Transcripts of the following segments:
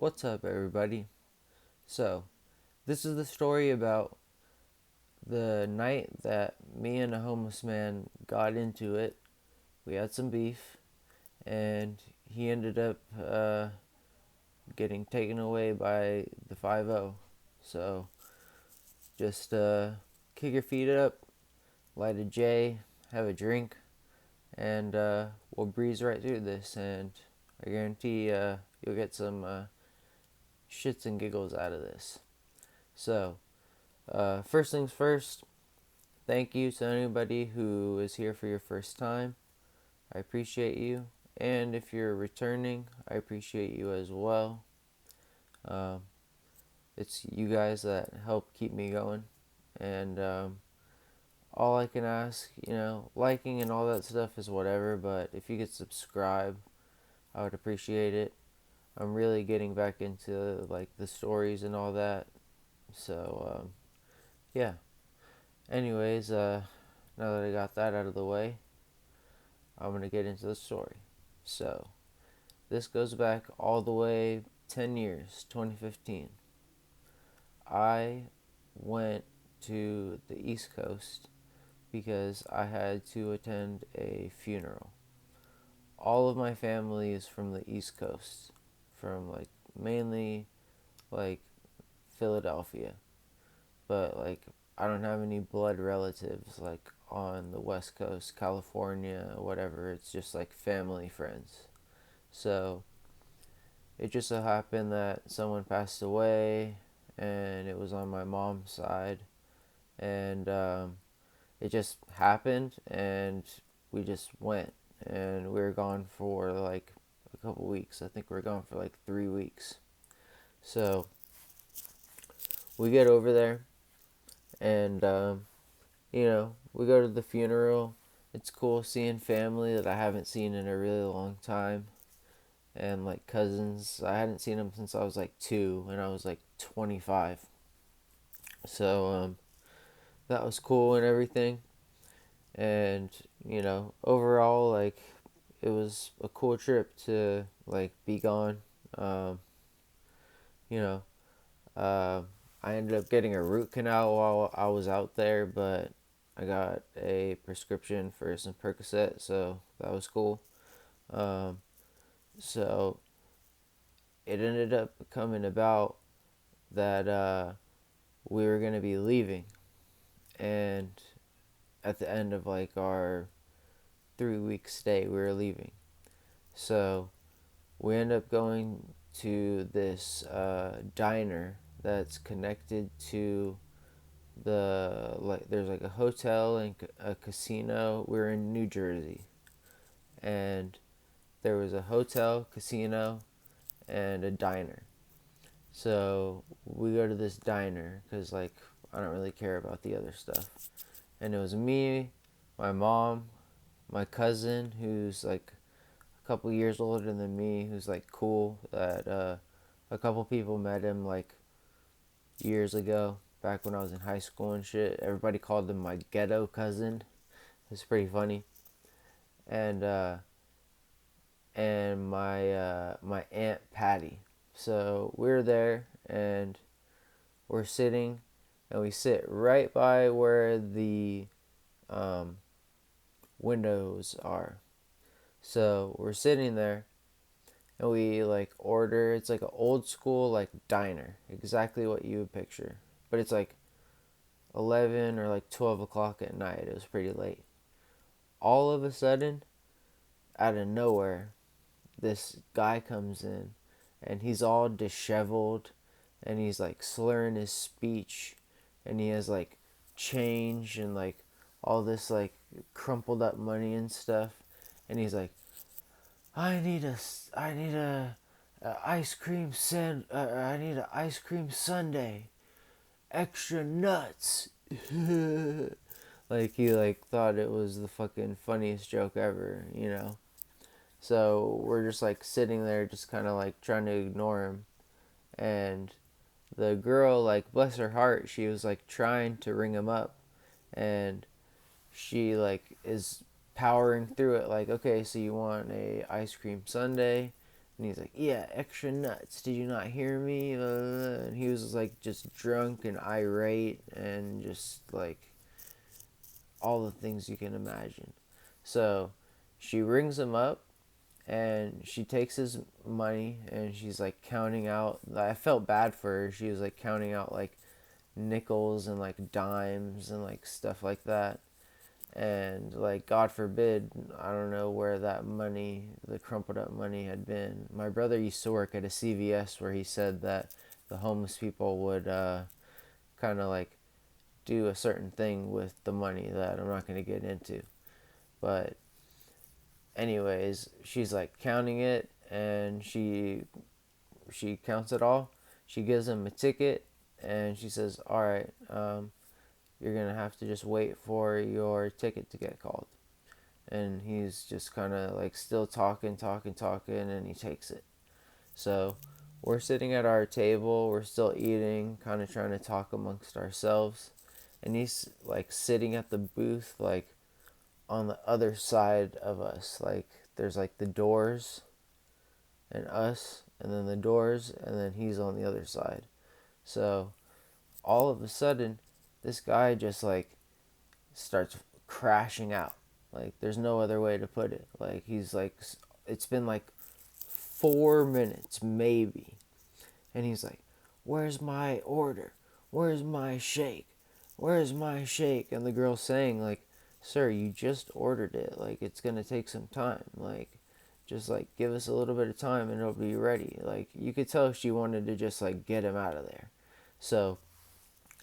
What's up, everybody? So, this is the story about the night that me and a homeless man got into it. We had some beef, and he ended up getting taken away by the 5-0. So, just kick your feet up, light a J, have a drink, and we'll breeze right through this. And I guarantee you'll get some shits and giggles out of this. So, first things first, thank you to anybody who is here for your first time. I appreciate you. And if you're returning, I appreciate you as well. Um, it's you guys that help keep me going. And all I can ask, liking and all that stuff is whatever, but if you could subscribe, I would appreciate it. I'm really getting back into like the stories and all that. So, yeah. Anyways, now that I got that out of the way, I'm going to get into the story. So, this goes back all the way 10 years, 2015. I went to the East Coast because I had to attend a funeral. All of my family is from the East Coast, from like mainly like Philadelphia, but like I don't have any blood relatives like on the West Coast, California, whatever. It's just like family friends. So it just so happened that someone passed away, and it was on my mom's side, and it just happened, and we just went, and we were gone for like a couple weeks. I think we were gone for like 3 weeks. So we get over there, and we go to the funeral. It's cool seeing family that I haven't seen in a really long time, and like cousins. I hadn't seen them since I was like 2, and I was like 25. So that was cool and everything. And overall, like it was a cool trip to like be gone. Um, you know, uh, I ended up getting a root canal while I was out there, but I got a prescription for some Percocet, so that was cool. Um, so it ended up coming about that we were gonna be leaving, and at the end of like our 3 week stay, we were leaving. So we end up going to this diner that's connected to there's like a hotel and a casino. We were in New Jersey, and there was a hotel, casino, and a diner. So we go to this diner because like I don't really care about the other stuff. And it was me, my mom, my cousin who's like a couple years older than me, who's like cool. That a couple people met him like years ago, back when I was in high school and shit. Everybody called him my ghetto cousin. It's pretty funny. And my aunt Patty. So we're there, and we're sitting, and we sit right by where the um, windows are. So we're sitting there, and we like order. It's like an old school like diner, exactly what you would picture. But it's like 11 or like 12 o'clock at night. It was pretty late. All of a sudden, out of nowhere, this guy comes in, and he's all disheveled, and he's like slurring his speech, and he has like change and like all this like crumpled up money and stuff, and he's like, I need a ice cream I need an ice cream sundae, extra nuts. Like he like thought it was the fucking funniest joke ever. So we're just like sitting there, just kind of like trying to ignore him. And the girl, like, bless her heart, she was like trying to ring him up. And she like is powering through it, like, okay, so you want a ice cream sundae, And he's like, yeah, extra nuts. Did you not hear me? And he was like just drunk and irate and just like all the things you can imagine. So she rings him up and she takes his money and she's like counting out. I felt bad for her. She was like counting out like nickels and like dimes and like stuff like that. And like God forbid, I don't know where that money, the crumpled up money, had been. My brother used to work at a CVS where he said that the homeless people would kind of like do a certain thing with the money that I'm not going to get into. But anyways, she's like counting it and she counts it all. She gives him a ticket and she says, "All right, you're gonna have to just wait for your ticket to get called." And he's just kind of like still talking, and he takes it. So we're sitting at our table, we're still eating, kind of trying to talk amongst ourselves, and he's like sitting at the booth, like on the other side of us. Like there's like the doors and us, and then the doors, and then he's on the other side. So all of a sudden, this guy just like starts crashing out. Like there's no other way to put it. Like he's like, it's been like 4 minutes maybe, and he's like, "Where's my order? Where's my shake? Where's my shake?" And the girl's saying like, "Sir, you just ordered it. Like it's gonna take some time. Like just like give us a little bit of time and it'll be ready." Like you could tell she wanted to just like get him out of there. So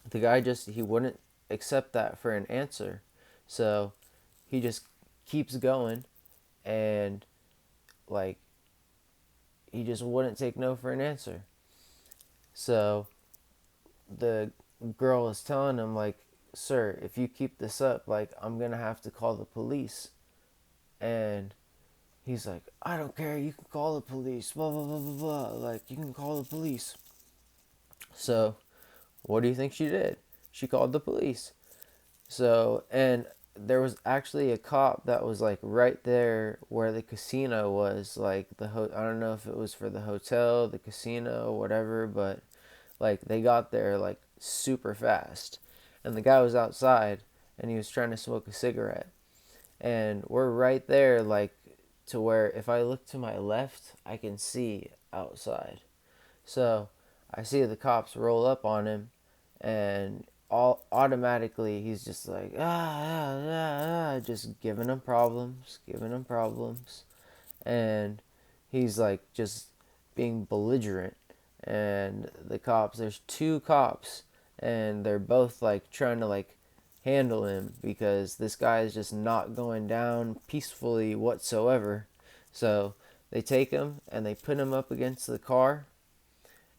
the guy just, he wouldn't accept that for an answer. So he just keeps going and like he just wouldn't take no for an answer. So the girl is telling him like, "Sir, if you keep this up, like I'm gonna have to call the police." And he's like, "I don't care, you can call the police, blah blah blah blah blah, like you can call the police." So what do you think she did? She called the police. So, and there was actually a cop that was like right there where the casino was, like I don't know if it was for the hotel, the casino, whatever, but like they got there like super fast. And the guy was outside and he was trying to smoke a cigarette. And we're right there, like to where if I look to my left, I can see outside. So I see the cops roll up on him, and all automatically he's just like just giving him problems, and he's like just being belligerent. And the cops, there's two cops, and they're both like trying to like handle him because this guy is just not going down peacefully whatsoever. So they take him and they put him up against the car,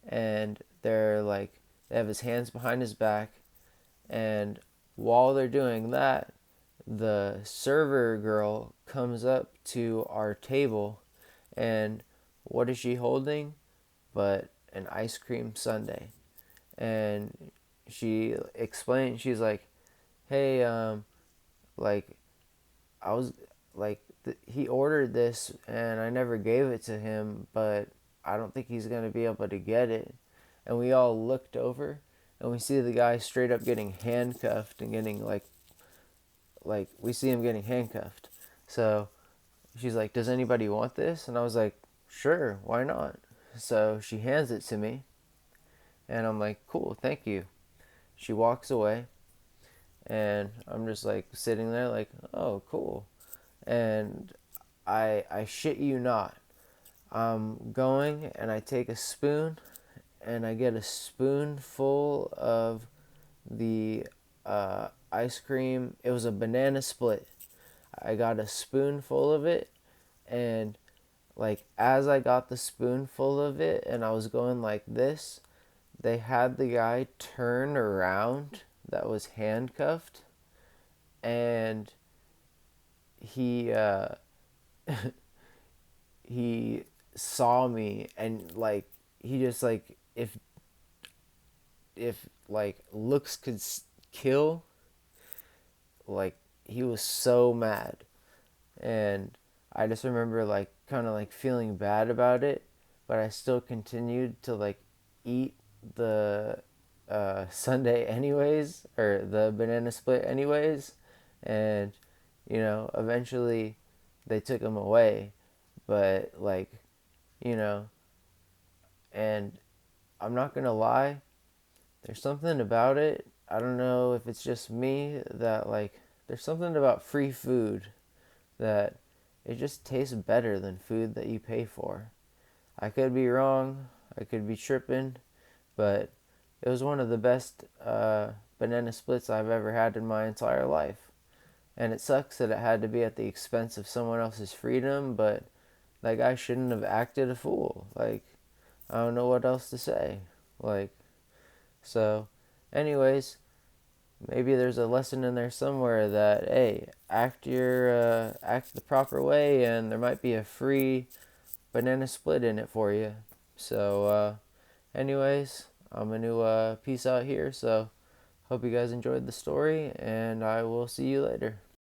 and they're like, they have his hands behind his back, and while they're doing that, the server girl comes up to our table, and what is she holding but an ice cream sundae? And she explained, she's like, "Hey, like I was like he ordered this and I never gave it to him, but I don't think he's gonna be able to get it." And we all looked over and we see the guy straight up getting handcuffed and getting like we see him getting handcuffed. So she's like, "Does anybody want this?" And I was like, "Sure, why not?" So she hands it to me and I'm like, "Cool, thank you." She walks away and I'm just like sitting there like, "Oh, cool." And I shit you not, I'm going and I take a spoon and I get a spoonful of the ice cream. It was a banana split. I got a spoonful of it, and like as I got the spoonful of it and I was going like this, they had the guy turn around that was handcuffed, and he he saw me, and like he just like, if like looks could kill, like he was so mad. And I just remember like kind of like feeling bad about it, but I still continued to like eat the sundae anyways, or the banana split anyways, and eventually they took them away, but like you know, and I'm not gonna lie, there's something about it. I don't know if it's just me that like there's something about free food that it just tastes better than food that you pay for. I could be wrong. I could be tripping, but it was one of the best banana splits I've ever had in my entire life. And it sucks that it had to be at the expense of someone else's freedom, but that guy shouldn't have acted a fool. Like, I don't know what else to say. Like, so, anyways, maybe there's a lesson in there somewhere that hey, act the proper way, and there might be a free banana split in it for you. So, anyways, I'm gonna peace out here. So, hope you guys enjoyed the story, and I will see you later.